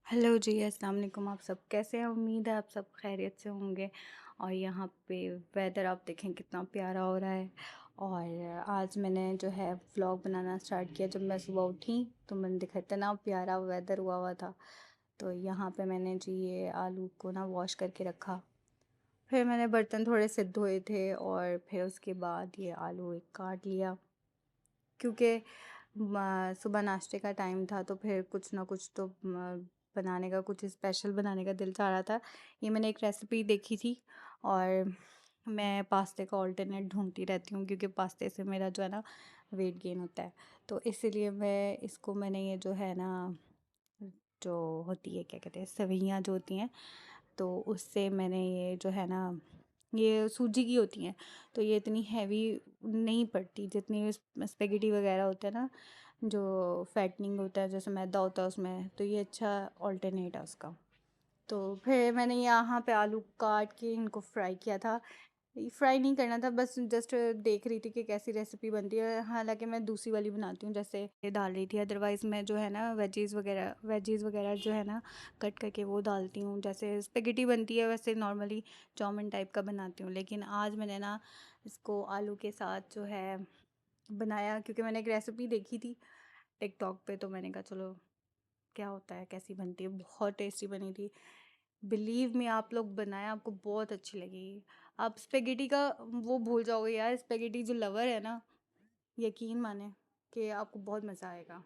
Hello जी, अस्सलाम वालेकुम। आप सब कैसे हैं? उम्मीद है आप सब खैरियत से होंगे। और यहाँ पे वेदर आप देखें कितना प्यारा हो रहा है। और आज मैंने जो है व्लॉग बनाना स्टार्ट किया। जब मैं सुबह उठी तो मैंने देखा इतना प्यारा वेदर हुआ हुआ था। तो यहाँ पे मैंने जी ये आलू को ना वॉश करके रखा। फिर मैंने बर्तन थोड़े से धोए थे और फिर उसके बाद ये आलू एक काट लिया, क्योंकि सुबह नाश्ते का टाइम था तो फिर कुछ ना कुछ तो बनाने का, कुछ स्पेशल बनाने का दिल चाह रहा था। ये मैंने एक रेसिपी देखी थी और मैं पास्ते का ऑल्टरनेट ढूंढती रहती हूँ, क्योंकि पास्ते से मेरा जो है ना वेट गेन होता है। तो इसीलिए मैंने ये जो है ना, जो होती है क्या कहते हैं, सेवइयाँ जो होती हैं, तो उससे मैंने ये जो है ना, ये सूजी की होती हैं। तो ये इतनी हैवी नहीं पड़ती जितनी स्पेगेटी वगैरह होता है ना, जो फैटनिंग होता है, जैसे मैदा होता है उसमें। तो ये अच्छा ऑल्टरनेट है उसका। तो फिर मैंने यहाँ पे आलू काट के इनको फ्राई किया था। फ्राई नहीं करना था, बस जस्ट देख रही थी कि कैसी रेसिपी बनती है। हालांकि मैं दूसरी वाली बनाती हूँ, जैसे ये डाल रही थी। अदरवाइज़ मैं जो है ना वेजीज़ वगैरह जो है ना कट करके वो डालती हूँ। जैसे स्पेगेटी बनती है वैसे नॉर्मली चाउमीन टाइप का बनाती हूँ, लेकिन आज मैंने ना इसको आलू के साथ जो है बनाया, क्योंकि मैंने एक रेसिपी देखी थी टिकटॉक पे। तो मैंने कहा चलो क्या होता है, कैसी बनती है। बहुत टेस्टी बनी थी। बिलीव मी, आप लोग बनाएं, आपको बहुत अच्छी लगेगी। आप स्पेगेटी का वो भूल जाओगे यार। स्पेगेटी जो लवर है ना, यकीन माने कि आपको बहुत मज़ा आएगा।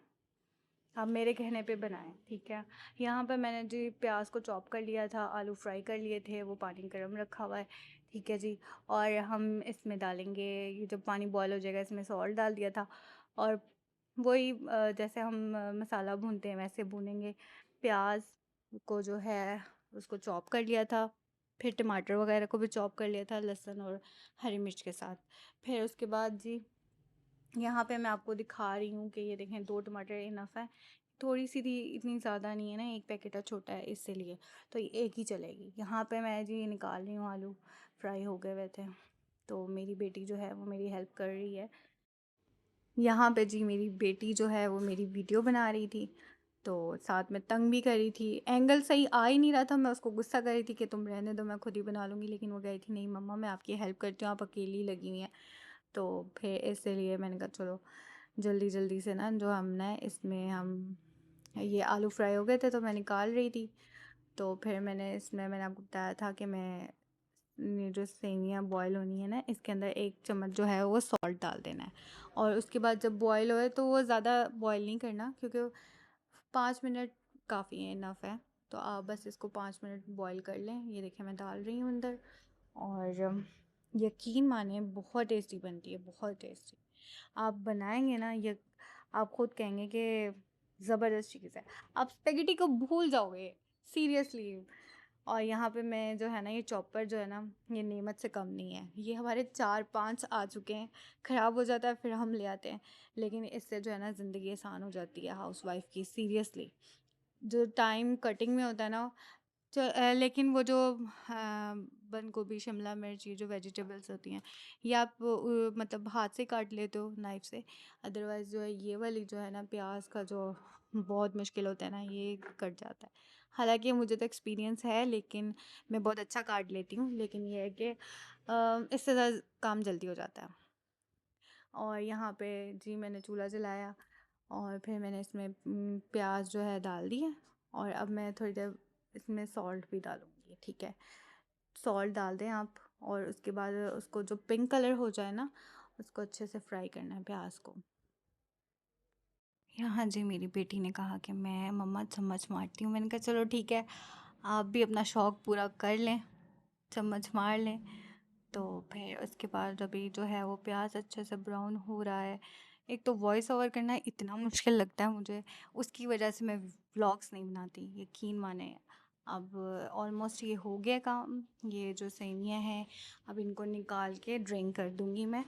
आप मेरे कहने पे बनाएं, ठीक है। यहाँ पर मैंने जी प्याज को चॉप कर लिया था, आलू फ्राई कर लिए थे, वो पानी गर्म रखा हुआ है, ठीक है जी। और हम इसमें डालेंगे, ये जब पानी बॉयल हो जाएगा इसमें सॉल्ट डाल दिया था। और वही जैसे हम मसाला भूनते हैं वैसे भूनेंगे। प्याज को जो है उसको चॉप कर लिया था। फिर टमाटर वगैरह को भी चॉप कर लिया था, लहसुन और हरी मिर्च के साथ। फिर उसके बाद जी यहाँ पे मैं आपको दिखा रही हूँ कि ये देखें, 2 टमाटर इनफ है। थोड़ी सी थी, इतनी ज़्यादा नहीं है ना, एक पैकेट है छोटा है इसलिए। तो ये एक ही चलेगी। यहाँ पे मैं जी निकाल रही हूँ आलू, फ्राई हो गए हुए थे। तो मेरी बेटी जो है वो मेरी हेल्प कर रही है। यहाँ पे जी मेरी बेटी जो है वो मेरी वीडियो बना रही थी, तो साथ में तंग भी कर रही थी। एंगल सही आ ही नहीं रहा था। मैं उसको गुस्सा कर रही थी कि तुम रहने दो, मैं खुद ही बना लूँगी, लेकिन वो कही थी नहीं मम्मा मैं आपकी हेल्प करती हूँ, आप अकेली लगी हुई हैं। तो फिर इसलिए मैंने कहा चलो जल्दी जल्दी से ना जो हमने इसमें हम ये आलू फ्राई हो गए थे तो मैं निकाल रही थी। तो फिर मैंने आपको बताया था कि मैं ये जो सेवियाँ बॉयल होनी है ना, इसके अंदर 1 चम्मच जो है वो सॉल्ट डाल देना है। और उसके बाद जब बॉयल होए तो वो ज़्यादा बॉयल नहीं करना, क्योंकि 5 मिनट काफ़ी है, इनफ है। तो आप बस इसको 5 मिनट बॉयल कर लें। ये देखिए मैं डाल रही हूँ अंदर। और यकीन माने बहुत टेस्टी बनती है, बहुत टेस्टी। आप बनाएंगे ना, ये आप खुद कहेंगे कि ज़बरदस्त चीज़ है। आप स्पेगेटी को भूल जाओगे, सीरियसली। और यहाँ पे मैं जो है ना, ये चॉपर जो है ना, ये नेमत से कम नहीं है। ये हमारे 4-5 आ चुके हैं। ख़राब हो जाता है फिर हम ले आते हैं, लेकिन इससे जो है ना ज़िंदगी आसान हो जाती है हाउसवाइफ की, सीरियसली। जो टाइम कटिंग में होता है ना, लेकिन वो जो बंद गोभी, शिमला मिर्च, ये जो वेजिटेबल्स होती हैं, ये आप मतलब हाथ से काट लेते हो नाइफ़ से। अदरवाइज़ जो है ये वाली जो है ना, प्याज का जो बहुत मुश्किल होता है ना, ये कट जाता है। हालांकि मुझे तो एक्सपीरियंस है, लेकिन मैं बहुत अच्छा काट लेती हूँ। लेकिन ये है कि इससे ज़्यादा काम जल्दी हो जाता है। और यहाँ पे जी मैंने चूल्हा जलाया और फिर मैंने इसमें प्याज जो है डाल दिए। और अब मैं थोड़ी देर इसमें सॉल्ट भी डालूँगी, ठीक है। सॉल्ट डाल दें आप। और उसके बाद उसको जो पिंक कलर हो जाए ना, उसको अच्छे से फ्राई करना है प्याज को। यहाँ जी मेरी बेटी ने कहा कि मैं मम्मा चम्मच मारती हूँ। मैंने कहा चलो ठीक है, आप भी अपना शौक़ पूरा कर लें, चम्मच मार लें। तो फिर उसके बाद अभी जो है वो प्याज अच्छे से ब्राउन हो रहा है। एक तो वॉइस ओवर करना इतना मुश्किल लगता है मुझे, उसकी वजह से मैं व्लॉग्स नहीं बनाती, यकीन माने। अब ऑलमोस्ट ये हो गया काम। ये जो सेवियाँ हैं, अब इनको निकाल के ड्रेन कर दूँगी मैं।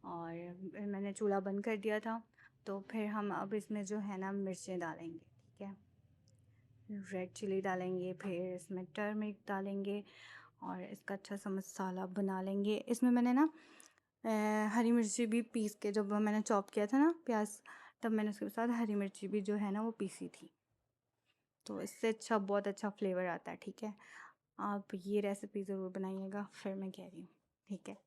और मैंने चूल्हा बंद कर दिया था। तो फिर हम अब इसमें जो है ना मिर्चें डालेंगे, ठीक है। रेड चिली डालेंगे, फिर इसमें टर्मरिक डालेंगे और इसका अच्छा सा मसाला बना लेंगे। इसमें मैंने ना हरी मिर्ची भी पीस के, जब मैंने चॉप किया था ना प्याज, तब मैंने उसके साथ हरी मिर्ची भी जो है ना वो पीसी थी। तो इससे अच्छा बहुत अच्छा फ्लेवर आता है, ठीक है? आप ये रेसिपी ज़रूर बनाइएगा, फिर मैं कह रही हूँ, ठीक है?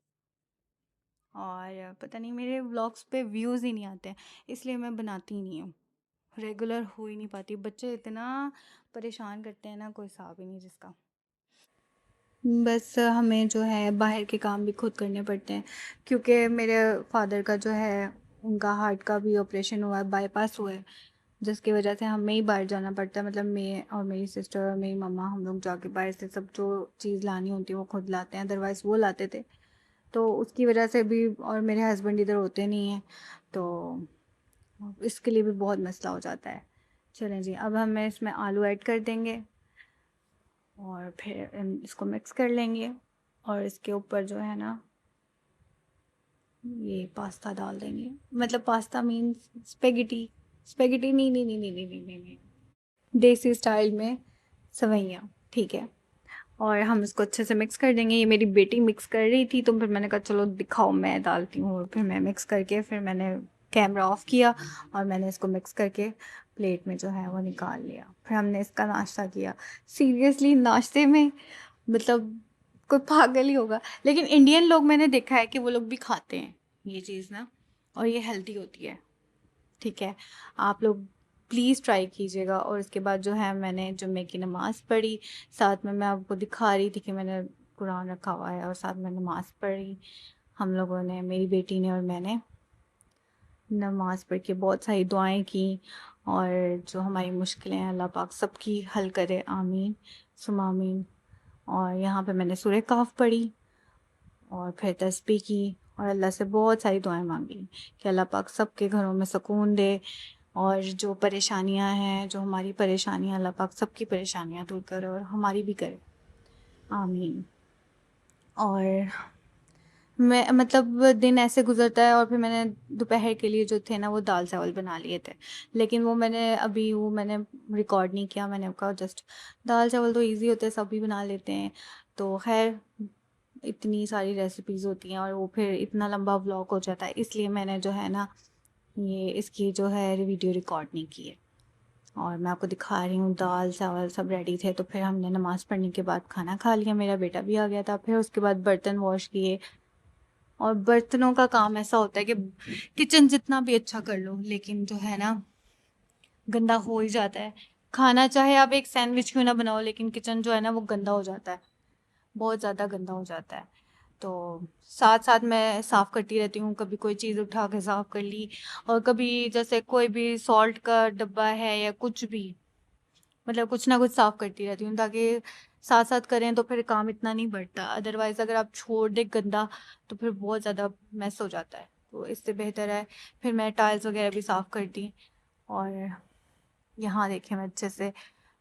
और पता नहीं मेरे व्लॉग्स पे व्यूज़ ही नहीं आते हैं, इसलिए मैं बनाती ही नहीं हूँ। रेगुलर हो ही नहीं पाती, बच्चे इतना परेशान करते हैं ना, कोई हिसाब ही नहीं जिसका। बस हमें जो है बाहर के काम भी खुद करने पड़ते हैं, क्योंकि मेरे फादर का जो है, उनका हार्ट का भी ऑपरेशन हुआ है, बाईपास हुआ है, जिसकी वजह से हमें ही बाहर जाना पड़ता है। मतलब मैं और मेरी सिस्टर और मेरी मम्मा, हम लोग जाके बाहर से सब जो चीज़ लानी होती है वो खुद लाते हैं, अदरवाइज़ वो लाते थे। तो उसकी वजह से भी, और मेरे हस्बैंड इधर होते नहीं हैं, तो इसके लिए भी बहुत मसला हो जाता है। चलें जी, अब हमें इसमें आलू ऐड कर देंगे और फिर इसको मिक्स कर लेंगे, और इसके ऊपर जो है ना, ये पास्ता डाल देंगे। मतलब पास्ता मीन्स स्पेगेटी। स्पेगेटी नहीं नहीं नहीं नहीं नहीं नहीं नहीं नहीं, देसी स्टाइल में सवैयाँ, ठीक है? और हम इसको अच्छे से मिक्स कर देंगे। ये मेरी बेटी मिक्स कर रही थी, तो फिर मैंने कहा चलो दिखाओ, मैं डालती हूँ। और फिर मैं मिक्स करके, फिर मैंने कैमरा ऑफ किया और मैंने इसको मिक्स करके प्लेट में जो है वो निकाल लिया। फिर हमने इसका नाश्ता किया। सीरियसली नाश्ते में, मतलब कोई पागल ही होगा, लेकिन इंडियन लोग मैंने देखा है कि वो लोग भी खाते हैं ये चीज़ ना, और ये हेल्दी होती है, ठीक है? आप लोग प्लीज़ ट्राई कीजिएगा। और इसके बाद जो है, मैंने जुम्मे की नमाज़ पढ़ी, साथ में मैं आपको दिखा रही थी कि मैंने कुरान रखा हुआ है, और साथ में नमाज़ पढ़ी। हम लोगों ने, मेरी बेटी ने और मैंने, नमाज़ पढ़ के बहुत सारी दुआएं की, और जो हमारी मुश्किलें हैं अल्लाह पाक सबकी हल करे, आमीन सुमा आमीन। और यहाँ पे मैंने सूरह कहफ पढ़ी, और फिर तस्बीह की, और अल्लाह से बहुत सारी दुआएं मांगी कि अल्लाह पाक सबके घरों में सुकून दे, और जो परेशानियां हैं, जो हमारी परेशानियां, अल्लाह पाक सबकी परेशानियां दूर करे और हमारी भी करे, आमीन। और मैं, मतलब दिन ऐसे गुजरता है, और फिर मैंने दोपहर के लिए जो थे ना, वो दाल चावल बना लिए थे, लेकिन वो मैंने अभी, वो मैंने रिकॉर्ड नहीं किया। मैंने कहा जस्ट, दाल चावल तो इजी होते हैं, सभी बना लेते हैं। तो खैर, इतनी सारी रेसिपीज़ होती हैं और वो फिर इतना लंबा व्लॉग हो जाता है, इसलिए मैंने जो है ना, ये इसकी जो है वीडियो रिकॉर्ड नहीं की है। और मैं आपको दिखा रही हूँ, दाल चावल सब रेडी थे, तो फिर हमने नमाज़ पढ़ने के बाद खाना खा लिया, मेरा बेटा भी आ गया था। फिर उसके बाद बर्तन वॉश किए। और बर्तनों का काम ऐसा होता है कि किचन जितना भी अच्छा कर लो, लेकिन जो है ना, गंदा हो ही जाता है। खाना चाहे आप एक सैंडविच क्यों ना बनाओ, लेकिन किचन जो है ना, वो गंदा हो जाता है, बहुत ज़्यादा गंदा हो जाता है। तो साथ साथ मैं साफ़ करती रहती हूँ, कभी कोई चीज़ उठा के साफ़ कर ली, और कभी जैसे कोई भी सॉल्ट का डब्बा है या कुछ भी, मतलब कुछ ना कुछ साफ़ करती रहती हूँ, ताकि साथ साथ करें तो फिर काम इतना नहीं बढ़ता। अदरवाइज़ अगर आप छोड़ दें गंदा, तो फिर बहुत ज़्यादा मेस हो जाता है। तो इससे बेहतर है, फिर मैं टाइल्स वगैरह भी साफ़ कर दी। और यहाँ देखिए, मैं अच्छे से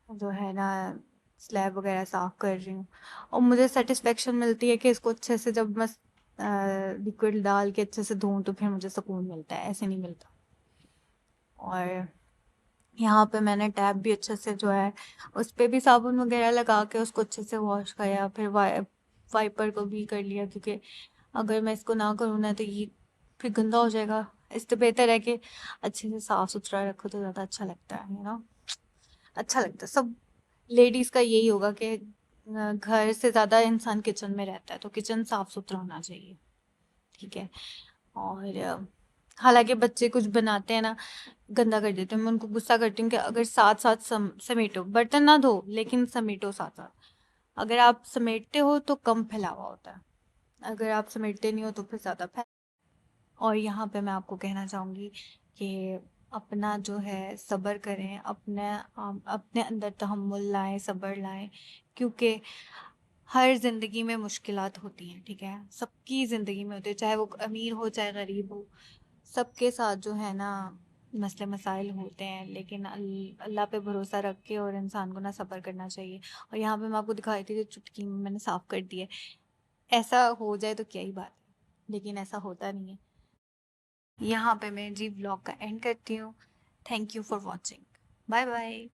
जो है ना, स्लैब वगैरह साफ़ कर रही हूँ, और मुझे सेटिस्फेक्शन मिलती है कि इसको अच्छे से जब मैं लिक्विड डाल के अच्छे से धोऊँ, तो फिर मुझे सुकून मिलता है, ऐसे नहीं मिलता। और यहाँ पे मैंने टैब भी अच्छे से जो है, उस पे भी साबुन वगैरह लगा के उसको अच्छे से वॉश किया, फिर वाइपर को भी कर लिया, क्योंकि अगर मैं इसको ना करूँ ना, तो ये फिर गंदा हो जाएगा। इससे बेहतर है कि अच्छे से साफ सुथरा रखो, तो ज़्यादा अच्छा लगता है, अच्छा लगता है। सब लेडीज़ का यही होगा कि घर से ज़्यादा इंसान किचन में रहता है, तो किचन साफ सुथरा होना चाहिए, ठीक है? और हालांकि बच्चे कुछ बनाते हैं ना, गंदा कर देते हैं, मैं उनको गुस्सा करती हूँ कि अगर साथ साथ समेटो, बर्तन ना धो लेकिन समेटो साथ साथ। अगर आप समेटते हो तो कम फैलावा होता है, अगर आप समेटते नहीं हो तो फिर ज़्यादा फैल। और यहाँ पे मैं आपको कहना चाहूँगी कि अपना जो है सब्र करें, अपने अंदर तहम्मुल लाएं, सब्र लाएं, क्योंकि हर ज़िंदगी में मुश्किलात होती हैं, ठीक है? सबकी ज़िंदगी में होती है, चाहे वो अमीर हो चाहे गरीब हो, सबके साथ जो है ना, मसले मसाइल होते हैं, लेकिन अल्लाह पे भरोसा रख के और इंसान को ना सब्र करना चाहिए। और यहाँ पे मैं आपको दिखाई थी, जो चुटकी में मैंने साफ़ कर दी है। ऐसा हो जाए तो क्या ही बात है, लेकिन ऐसा होता नहीं है। यहाँ पे मैं जी व्लॉग का एंड करती हूँ। Thank you for watching. Bye bye.